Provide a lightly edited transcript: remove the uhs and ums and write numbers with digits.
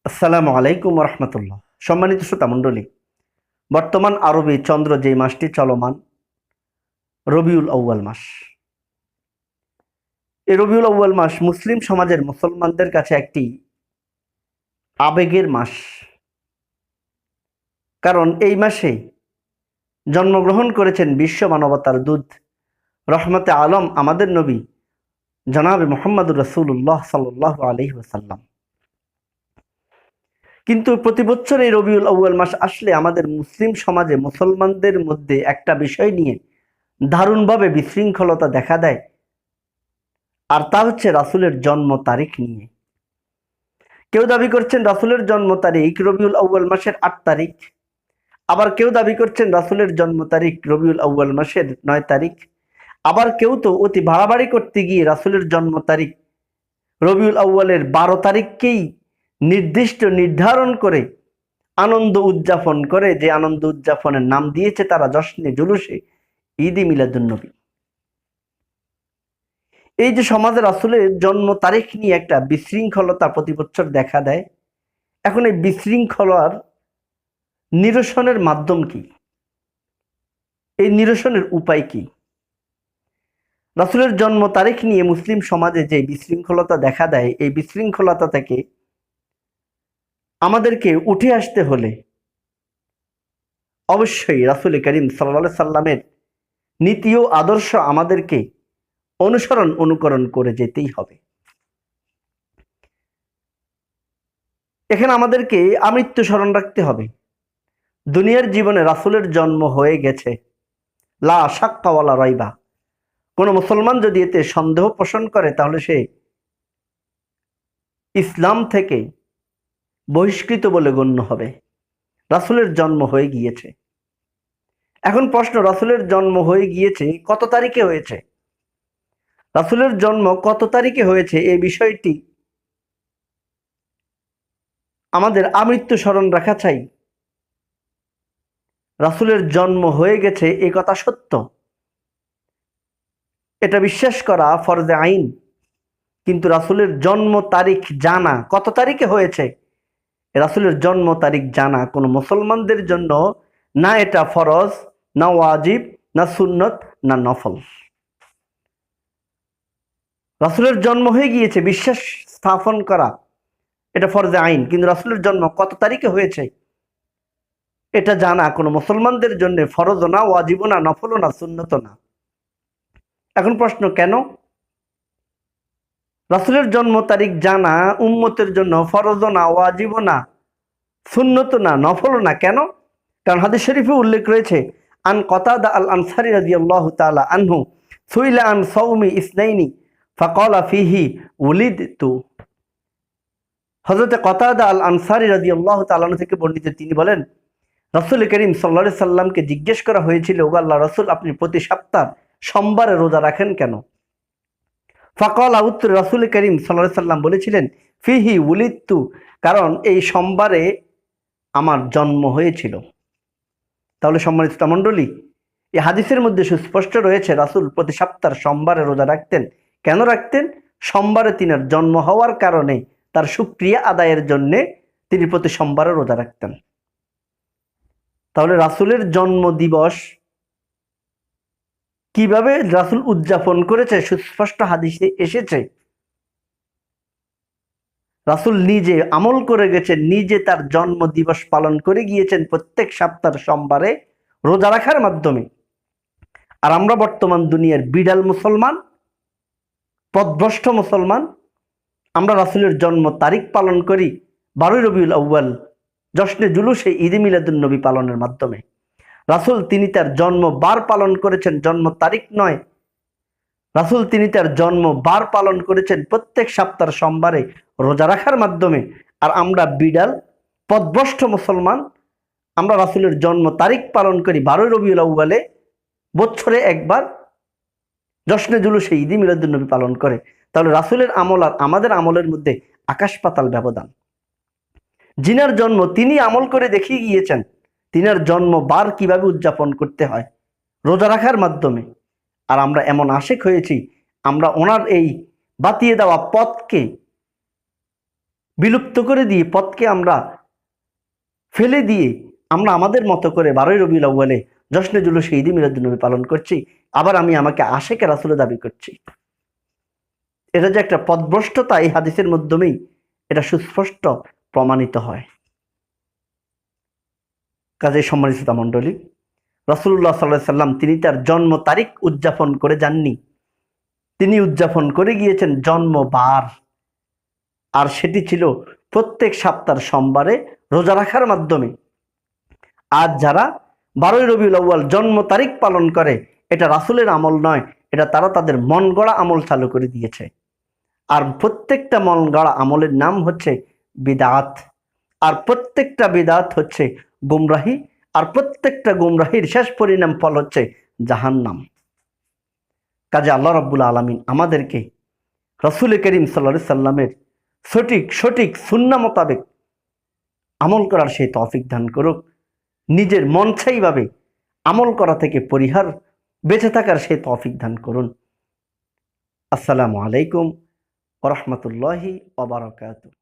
আসসালামু আলাইকুম রহমতুল্লাহ। সম্মানিত শ্রোতা মণ্ডলী, বর্তমান আরবি চন্দ্র যে মাসটি চলমান, রবিউল আউয়াল মাস। এই রবিউল আউয়াল মাস মুসলিম সমাজের মুসলমানদের কাছে একটি আবেগের মাস। কারণ এই মাসে জন্মগ্রহণ করেছেন বিশ্ব মানবতার দূত, রহমতে আলম আমাদের নবী জনাবে মুহাম্মদুর রাসূলুল্লাহ সাল্লাল্লাহু আলাইহি ওয়াসাল্লাম। কিন্তু প্রতি বছর এই রবিউল আউয়াল মাস আসলে আমাদের মুসলিম সমাজে মুসলমানদের মধ্যে একটা বিষয় নিয়ে দারুণভাবে বিশৃঙ্খলতা দেখা দেয়, আর তা হচ্ছে রাসূলের জন্ম তারিখ নিয়ে। কেউ দাবি করছেন রাসূলের জন্ম তারিখ রবিউল আউয়াল মাসের ৮ তারিখ, আবার কেউ দাবি করছেন রাসূলের জন্ম তারিখ রবিউল আউয়াল মাসের ৯ তারিখ, আবার কেউ তো অতি বাড়াবাড়ি করতে গিয়ে রাসূলের জন্ম তারিখ রবিউল আউয়ালের ১২ তারিখকেই নির্ধারণ করে আনন্দ উদযাপন করে, যে আনন্দ উদযাপনের নাম দিয়েছে তারা জশ্নে জুলুসে ঈদে মিলাদুন্নবী। এই যে সমাজে রাসূলের জন্ম তারিখ নিয়ে একটা বিশৃঙ্খলতা প্রতি বছর দেখা দেয়, এখন এই বিশৃঙ্খলার নিরসনের মাধ্যম কি, এই নিরসনের উপায় কি? রাসূলের জন্ম তারিখ নিয়ে মুসলিম সমাজে যে বিশৃঙ্খলতা দেখা দেয়, এই বিশৃঙ্খলতা থেকে আমাদেরকে উঠে আসতে হলে অবশ্যই রাসূল করিম সাল্লাল্লাহু আলাইহি সাল্লামের নীতি ও আদর্শ আমাদেরকে অনুকরণ করে যেতেই হবে। এখানে আমাদেরকে আমৃত্যু স্মরণ রাখতে হবে, দুনিয়ার জীবনে রাসূলের জন্ম হয়ে গেছে, লা শাক্কা ওয়ালা রাইবা। কোনো মুসলমান যদি এতে সন্দেহ পোষণ করে তাহলে সে ইসলাম থেকে বহিষ্কৃত বলে গণ্য হবে। রাসূলের জন্ম হয়ে গিয়েছে। এখন প্রশ্ন, রাসূলের জন্ম হয়ে গিয়েছে কত তারিখে হয়েছে? রাসূলের জন্ম কত তারিখে হয়েছে এই বিষয়টি আমাদের আমৃত্যু স্মরণ রাখা চাই। রাসূলের জন্ম হয়ে গেছে এই কথা সত্য, এটা বিশ্বাস করা ফরজে আইন। কিন্তু রাসূলের জন্ম তারিখ জানা, কত তারিখে হয়েছে রাসূলের জন্ম তারিখ জানা কোনো মুসলমানদের জন্য না এটা ফরজ, না ওয়াজিব, না সুন্নত, না নফল। রাসূলের জন্ম হয়ে গিয়েছে বিশ্বাস স্থাপন করা এটা ফরজে আইন, কিন্তু রাসূলের জন্ম কত তারিখে হয়েছে এটা জানা কোনো মুসলমানদের জন্য ফরজ না, ওয়াজিব না, নফল না, সুন্নত না। এখন প্রশ্ন, কেন? রাসূলের জন্ম তারিখ জানা উম্মতের জন্য ফরজ না, ওয়াজিব না, সুন্নত না, নফল না, কেন? কারণ হাদিস শরীফে উল্লেখ রয়েছে, আন কতাদা আল আনসারী রাদিয়াল্লাহু তাআলা আনহু সুইলা আন সাওমি ইসনাইনি ফাকালা ফিহি উলিদতু। হযরত কতাদা আল আনসারী রাদিয়াল্লাহু তাআলা থেকে বর্ণিত, তিনি বলেন, রাসূল করিম সাল্লাল্লাহু আলাইহি সাল্লামকে জিজ্ঞেস করা হয়েছিল, ওগো আল্লাহর রাসূল, আপনি প্রতি সপ্তাহ সোমবারে রোজা রাখেন কেন? ফাকালা, উত্তরে রাসূল করিম সাল্লাল্লাহু আলাইহি সাল্লাম বলেছিলেন, ফিহি উলিদতু, কারণ এই সোমবারে আমার জন্ম হয়েছিল। তাহলে সম্মানিত মণ্ডলী, এই হাদিসের মধ্যে সুস্পষ্ট রয়েছে রাসূল প্রতি সপ্তাহ সোমবারে রোজা রাখতেন। কেন রাখতেন? সোমবারে তিনার জন্ম হওয়ার কারণে তার শুকরিয়া আদায়ের জন্য তিনি প্রতি সোমবারে রোজা রাখতেন। তাহলে রাসূলের জন্ম দিবস কিভাবে রাসূল উদযাপন করেছে সুস্পষ্ট হাদিসে এসেছে। রাসূল নিজে আমল করে গেছেন, নিজে তার জন্ম দিবস পালন করে গিয়েছেন প্রত্যেক সপ্তাহ সোমবারে রোজা রাখার মাধ্যমে। আর আমরা বর্তমান দুনিয়ার বিড়াল মুসলমান, পথভ্রষ্ট মুসলমান, আমরা রাসূলের জন্ম তারিখ পালন করি ১২ রবিউল আউয়াল, জশ্নে জুলুসে ঈদে মিলাদুন্নবী পালনের মাধ্যমে। রাসূল তিনি তার জন্ম বার পালন করেছেন, জন্ম তারিখ নয়। রাসূল তিনি তার জন্ম বার পালন করেছেন প্রত্যেক সপ্তাহ সোমবারে রোজা রাখার মাধ্যমে। আর আমরা বিড়াল পথভ্রষ্ট মুসলমান, আমরা রাসূলের জন্ম তারিখ পালন করি ১২ রবিউল আউয়ালে, বছরে একবার জশ্নে জুলুসে ঈদে মিলাদুন্নবী পালন করে। তাহলে রাসূলের আমল আর আমাদের আমলের মধ্যে আকাশ পাতাল ব্যবধান। যিনার জন্ম তিনি আমল করে দেখিয়ে গিয়েছেন, তিনার জন্ম বার কিভাবে উদযাপন করতে হয়, রোজা রাখার মাধ্যমে। আর আমরা এমন আশিক হয়েছি, আমরা ওনার এই বাতিয়ে দেওয়া পথকে বিলুপ্ত করে দিয়ে, পথকে আমরা ফেলে দিয়ে আমরা আমাদের মতো করে 12ই রবিউল আউয়ালে জশ্নে জুলুসে ঈদ মিলাদুন্নবী পালন করছি। আবার আমি আমাকে আশেকে রাসূল দাবি করছি। এটা যে একটা পথভ্রষ্টতা, এই হাদিসের মাধ্যমেই এটা সুস্পষ্ট প্রমাণিত হয়। কাজে সম্মানিত শ্রোতা মণ্ডলী, রাসূলুল্লাহ সাল্লাল্লাহু আলাইহি সাল্লাম তিনি তার জন্ম তারিখ উদযাপন করে যাননি, তিনি উদযাপন করে গিয়েছেন জন্মবার। আর সেটি ছিল প্রত্যেক সপ্তাহের সোমবারে রোজা রাখার মাধ্যমে। আজ যারা 12ই রবিউল আউয়াল জন্ম তারিখ পালন করে, এটা রাসূলের আমল নয়, এটা তারা তাদের মন গড়া আমল চালু করে দিয়েছে। আর প্রত্যেকটা মন গড়া আমলের নাম হচ্ছে বিদআত, আর প্রত্যেকটা বিদআত হচ্ছে গুমরাহি, আর প্রত্যেকটা গুমরাহির শেষ পরিণাম ফল হচ্ছে জাহান্নাম। কাজে আল্লাহ রাব্বুল আলামিন আমাদেরকে রাসূল করিম সাল্লাল্লাহু আলাইহি সাল্লামের সঠিক সুন্নাহ মোতাবেক আমল করার সেই তৌফিক দান করুক। নিজের মন চাইভাবে আমল করা থেকে বেঁচে থাকার সেই তৌফিক দান করুন। আসসালামু আলাইকুম ওয়া রাহমাতুল্লাহি ওয়া বারাকাতুহু।